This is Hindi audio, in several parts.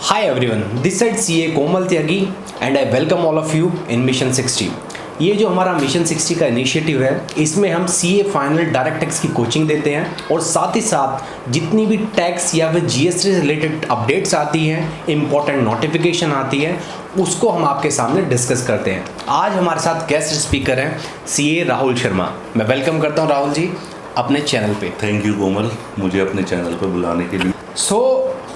Hi everyone, this side CA Komal Tyagi and I welcome all of you in Mission 60। ये जो हमारा मिशन 60 का इनिशिएटिव है, इसमें हम CA फाइनल डायरेक्ट टैक्स की कोचिंग देते हैं और साथ ही साथ जितनी भी टैक्स या फिर GST से रिलेटेड अपडेट्स आती हैं, इम्पोर्टेंट नोटिफिकेशन आती है, उसको हम आपके सामने डिस्कस करते हैं। आज हमारे साथ गेस्ट स्पीकर हैं CA राहुल शर्मा। मैं वेलकम करता हूँ राहुल जी अपने चैनल पे। थैंक यू कोमल, मुझे अपने चैनल पर बुलाने के लिए।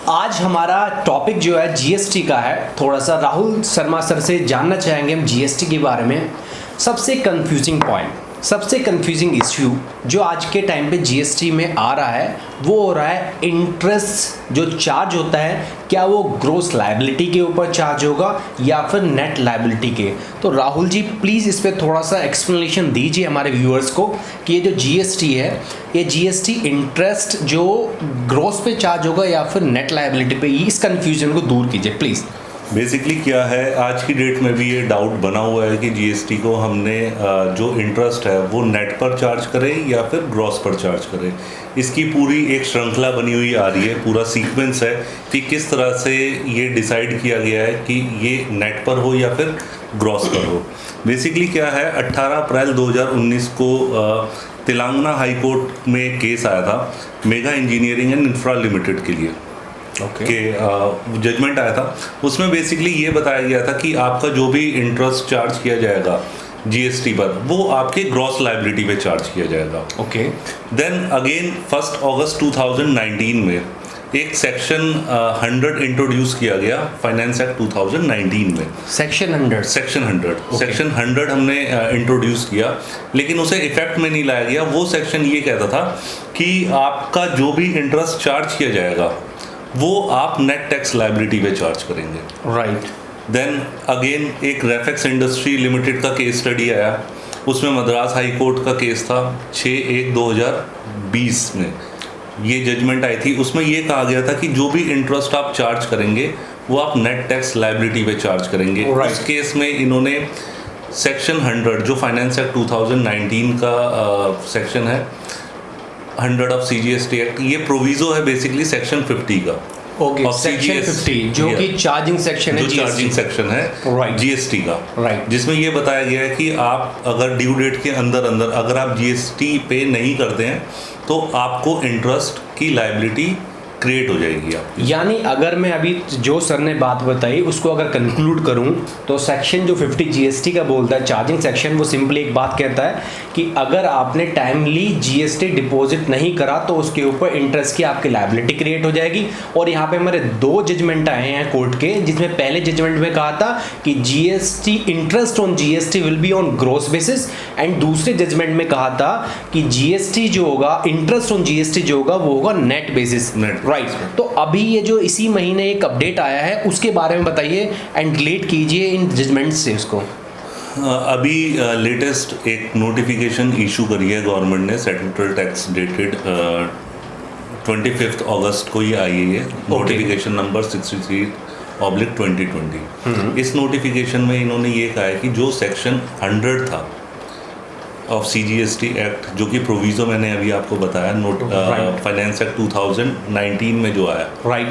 आज हमारा टॉपिक जो है GST का है। थोड़ा सा राहुल शर्मा सर से जानना चाहेंगे हम GST के बारे में। सबसे कंफ्यूजिंग पॉइंट, सबसे कंफ्यूजिंग इश्यू जो आज के टाइम पे GST में आ रहा है वो हो रहा है इंटरेस्ट जो चार्ज होता है, क्या वो ग्रोस लायबिलिटी के ऊपर चार्ज होगा या फिर नेट लायबिलिटी के। तो राहुल जी प्लीज़ इस पर थोड़ा सा एक्सप्लेनेशन दीजिए हमारे व्यूअर्स को कि ये जो GST है, ये GST इंटरेस्ट जो ग्रोस पे चार्ज होगा या फिर नेट लायबिलिटी पे, इस कन्फ्यूजन को दूर कीजिए प्लीज़। बेसिकली क्या है, आज की डेट में भी ये डाउट बना हुआ है कि GST को हमने जो इंटरेस्ट है वो नेट पर चार्ज करें या फिर ग्रॉस पर चार्ज करें। इसकी पूरी एक श्रृंखला बनी हुई आ रही है, पूरा सीक्वेंस है कि किस तरह से ये डिसाइड किया गया है कि ये नेट पर हो या फिर ग्रॉस पर हो। बेसिकली क्या है, 18 अप्रैल 2019 को तेलंगाना हाई कोर्ट में केस आया था mega engineering and infra limited के लिए के जजमेंट आया था। उसमें बेसिकली ये बताया गया था कि आपका जो भी इंटरेस्ट चार्ज किया जाएगा GST पर, वो आपके ग्रॉस लायबिलिटी पे चार्ज किया जाएगा। ओके। देन अगेन 1 अगस्त 2019 में एक सेक्शन 100 इंट्रोड्यूस किया गया फाइनेंस एक्ट 2019 में। सेक्शन 100 हमने इंट्रोड्यूस किया, लेकिन उसे इफेक्ट में नहीं लाया गया। वो सेक्शन ये कहता था कि आपका जो भी इंटरेस्ट चार्ज किया जाएगा वो आप नेट टैक्स लायबिलिटी पे चार्ज करेंगे। राइट। देन अगेन एक रेफेक्स इंडस्ट्री लिमिटेड का केस स्टडी आया, उसमें मद्रास हाई कोर्ट का केस था 6/1/2020 में ये जजमेंट आई थी। उसमें ये कहा गया था कि जो भी इंटरेस्ट आप चार्ज करेंगे वो आप नेट टैक्स लायबिलिटी पे चार्ज करेंगे। उस केस में इन्होंने सेक्शन 100 जो फाइनेंस एक्ट 2019 का सेक्शन है 100 ऑफ CGST एक्ट, ये प्रोविजो है बेसिकली सेक्शन 50 का। ओके, सेक्शन 50 जो कि चार्जिंग सेक्शन है, चार्जिंग सेक्शन है GST का। राइट। जिसमें ये बताया गया है कि आप अगर ड्यू डेट के अंदर अगर आप GST पे नहीं करते हैं तो आपको इंटरेस्ट की लायबिलिटी क्रिएट हो जाएगी आपकी। यानी अगर मैं अभी जो सर ने बात बताई उसको अगर कंक्लूड करूं तो सेक्शन जो 50 GST का बोलता है, चार्जिंग सेक्शन, वो सिंपली एक बात कहता है कि अगर आपने टाइमली GST डिपॉजिट नहीं करा तो उसके ऊपर इंटरेस्ट की आपकी लायबिलिटी क्रिएट हो जाएगी। और यहाँ पे हमारे 2 जजमेंट आए हैं कोर्ट के, जिसमें पहले जजमेंट में कहा था कि GST interest on GST will be on gross basis, and दूसरे जजमेंट में कहा था कि GST जो होगा, इंटरेस्ट ऑन GST जो होगा वो होगा नेट बेसिस। राइट। तो अभी ये जो इसी महीने एक अपडेट आया है उसके बारे में बताइए एंड रिलेट कीजिए इन जजमेंट से उसको। अभी लेटेस्ट एक नोटिफिकेशन इशू करी है गवर्नमेंट ने, स्टैट्यूटरी टैक्स डेटेड 25 अगस्त को ये आई है। Notification number 63/2020। इस नोटिफिकेशन में इन्होंने ये कहा है कि जो सेक्शन 100 था ऑफ CGST एक्ट, जो कि प्रोविजो मैंने अभी आपको बताया फाइनेंस एक्ट 2019 में जो आया, राइट,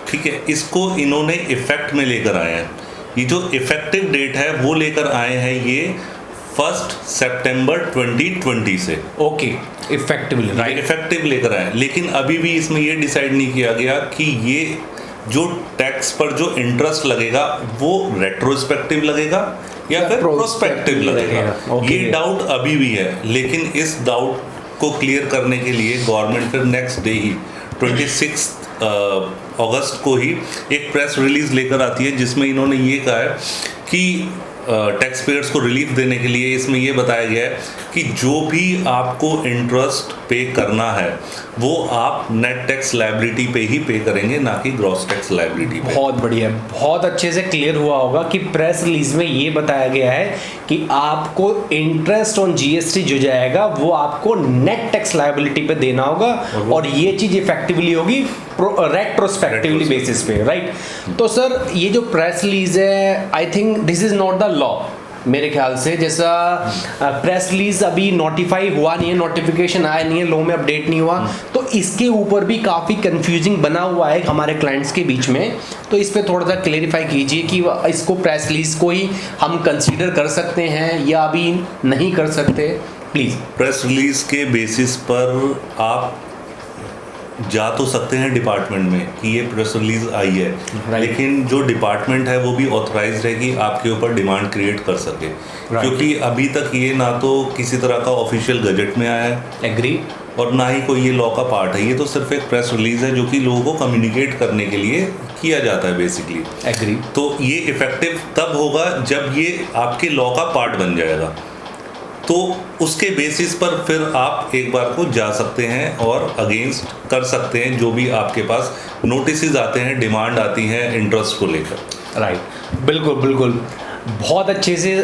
ठीक है, इसको इन्होंने इफेक्ट में लेकर आए हैं। ये जो इफेक्टिव डेट है वो लेकर आए हैं ये 1 सितंबर 2020 से। ओके, इफेक्टिवली, राइट, इफेक्टिव लेकर आए। लेकिन अभी भी इसमें ये डिसाइड नहीं किया गया कि ये जो टैक्स पर जो इंटरेस्ट लगेगा वो रेट्रोस्पेक्टिव लगेगा या फिर प्रोस्पेक्टिव लगेगा। ये डाउट अभी भी है, लेकिन इस डाउट को क्लियर करने के लिए गवर्नमेंट फिर नेक्स्ट डे ही 26 अगस्त को ही एक प्रेस रिलीज लेकर आती है, जिसमें इन्होंने ये कहा है कि टैक्स पेयर्स को रिलीफ देने के लिए इसमें ये बताया गया है कि जो भी आपको इंटरेस्ट पे करना है वो आप नेट टैक्स लायबिलिटी पे ही पे करेंगे, ना कि ग्रॉस टैक्स लायबिलिटी पे। बहुत बढ़िया, बहुत अच्छे से क्लियर हुआ होगा कि प्रेस रिलीज में ये बताया गया है कि आपको इंटरेस्ट ऑन GST जो जाएगा वो आपको नेट टैक्स लायबिलिटी पे देना होगा, और ये चीज इफेक्टिवली होगी रेट्रोस्पेक्टिवली बेसिस पे। राइट। तो सर ये जो प्रेस रिलीज है, I think this is not the law, मेरे ख्याल से। जैसा प्रेस रिलीज अभी नोटिफाई हुआ नहीं है, नोटिफिकेशन आया नहीं है, लॉ में अपडेट नहीं हुआ, तो इसके ऊपर भी काफ़ी कंफ्यूजिंग बना हुआ है हमारे क्लाइंट्स के बीच में। तो इस पर थोड़ा सा क्लेरिफाई कीजिए कि इसको प्रेस रिलीज को ही हम कंसीडर कर सकते हैं या अभी नहीं कर सकते, प्लीज़। प्रेस रिलीज के बेसिस पर आप जा तो सकते हैं डिपार्टमेंट में कि ये प्रेस रिलीज आई है, लेकिन जो डिपार्टमेंट है वो भी ऑथराइज्ड है कि आपके ऊपर डिमांड क्रिएट कर सके, क्योंकि अभी तक ये ना तो किसी तरह का ऑफिशियल गजट में आया है, एग्री, और ना ही कोई ये लॉ का पार्ट है। ये तो सिर्फ एक प्रेस रिलीज है जो कि लोगों को कम्युनिकेट करने के लिए किया जाता है बेसिकली। एग्री। तो ये इफेक्टिव तब होगा जब ये आपके लॉ का पार्ट बन जाएगा, तो उसके बेसिस पर फिर आप एक बार को जा सकते हैं और अगेंस्ट कर सकते हैं जो भी आपके पास नोटिसेस आते हैं, डिमांड आती हैं इंटरेस्ट को लेकर। राइट, बिल्कुल बिल्कुल, बहुत अच्छे से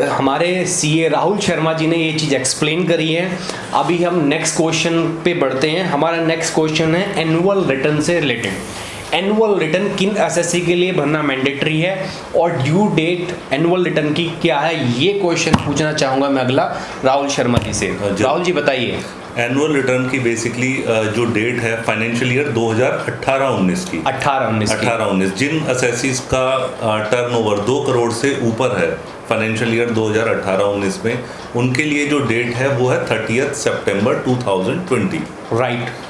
हमारे सीए राहुल शर्मा जी ने ये चीज़ एक्सप्लेन करी है। अभी हम नेक्स्ट क्वेश्चन पे बढ़ते हैं। हमारा नेक्स्ट क्वेश्चन है एनुअल रिटर्न से रिलेटेड। एनुअल रिटर्न किन एसएससी के लिए भरना मैंडेटरी है और ड्यू डेट एनुअल रिटर्न की क्या है, ये क्वेश्चन पूछना चाहूँगा मैं अगला राहुल शर्मा जी से। राहुल जी बताइए। एनुअल रिटर्न की बेसिकली जो डेट है फाइनेंशियल ईयर 2018-19 की, 18-19 जिन एसएससीज का टर्नओवर 2 करोड़ से ऊपर है फाइनेंशियल ईयर 2018-19 में, उनके लिए जो डेट है वो है 30 सितंबर 2020। राइट।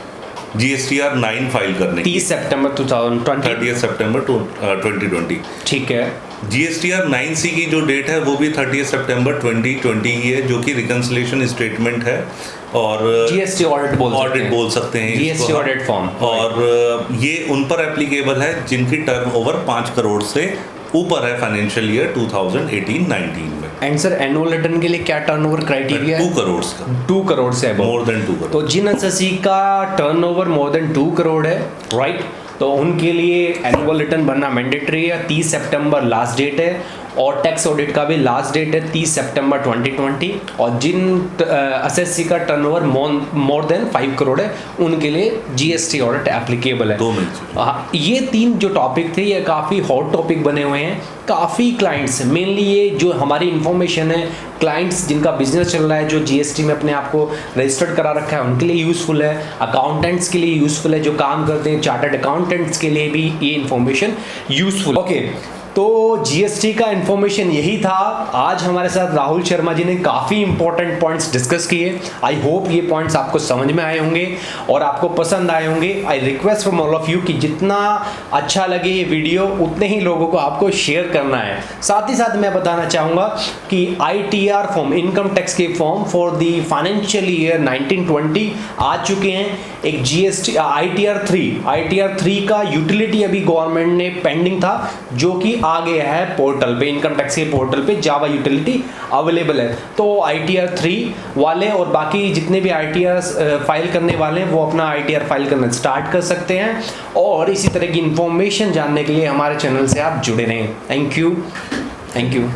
GSTR 9 फाइल करने की 30 सितंबर 2020, 30 सितंबर 2020। ठीक है। GSTR 9C की जो डेट है वो भी 30 सितंबर 2020 ही है, जो कि रिकंसिलिएशन स्टेटमेंट है और जीएसटी ऑडिट बोल सकते हैं जीएसटी ऑडिट फॉर्म, और ये उन पर एप्लीकेबल है जिनकी टर्नओवर 5 करोड़ से ऊपर है फाइनेंशियल ईयर 2018-19 में। एंड सर एनुअल रिटर्न के लिए क्या टर्नओवर क्राइटेरिया है? 2 करोड़ का, 2 करोड़ से मोर देन 2 करोड़। तो जिन एसएससी का टर्नओवर मोर देन 2 करोड़ है, राइट, तो उनके लिए एनुअल रिटर्न भरना मैंडेटरी है। 30 सितंबर लास्ट डेट है और टैक्स ऑडिट का भी लास्ट डेट है 30 सितंबर 2020। और जिन एसएससी का टर्नओवर मोर देन 5 करोड़ है उनके लिए जीएसटी ऑडिट एप्लीकेबल है। 2 मिनट। ये 3 जो टॉपिक थे ये काफ़ी हॉट टॉपिक बने हुए हैं। काफ़ी क्लाइंट्स, मेनली ये जो हमारी इन्फॉर्मेशन है, क्लाइंट्स जिनका बिजनेस चल रहा है, जो जीएसटी में अपने आप को रजिस्टर्ड करा रखा है, उनके लिए यूज़फुल है। अकाउंटेंट्स के लिए यूज़फुल है, जो काम करते हैं चार्टर्ड अकाउंटेंट्स के लिए भी ये इन्फॉर्मेशन यूज़फुल। ओके, तो जीएसटी का इन्फॉर्मेशन यही था। आज हमारे साथ राहुल शर्मा जी ने काफ़ी इंपॉर्टेंट पॉइंट्स डिस्कस किए। आई होप ये पॉइंट्स आपको समझ में आए होंगे और आपको पसंद आए होंगे। I request from all of you कि जितना अच्छा लगे ये वीडियो उतने ही लोगों को आपको शेयर करना है। साथ ही साथ मैं बताना चाहूँगा कि ITR फॉर्म, इनकम टैक्स के form for the financial year 1920 आ चुके हैं। एक GST ITR 3 का यूटिलिटी अभी गवर्नमेंट ने पेंडिंग था, जो कि आ गया है पोर्टल पे, इनकम टैक्स के पोर्टल पे जावा यूटिलिटी अवेलेबल है। तो ITR 3 वाले और बाकी जितने भी ITR फाइल करने वाले हैं वो अपना ITR फाइल करना स्टार्ट कर सकते हैं। और इसी तरह की इंफॉर्मेशन जानने के लिए हमारे चैनल से आप जुड़े रहें। Thank you.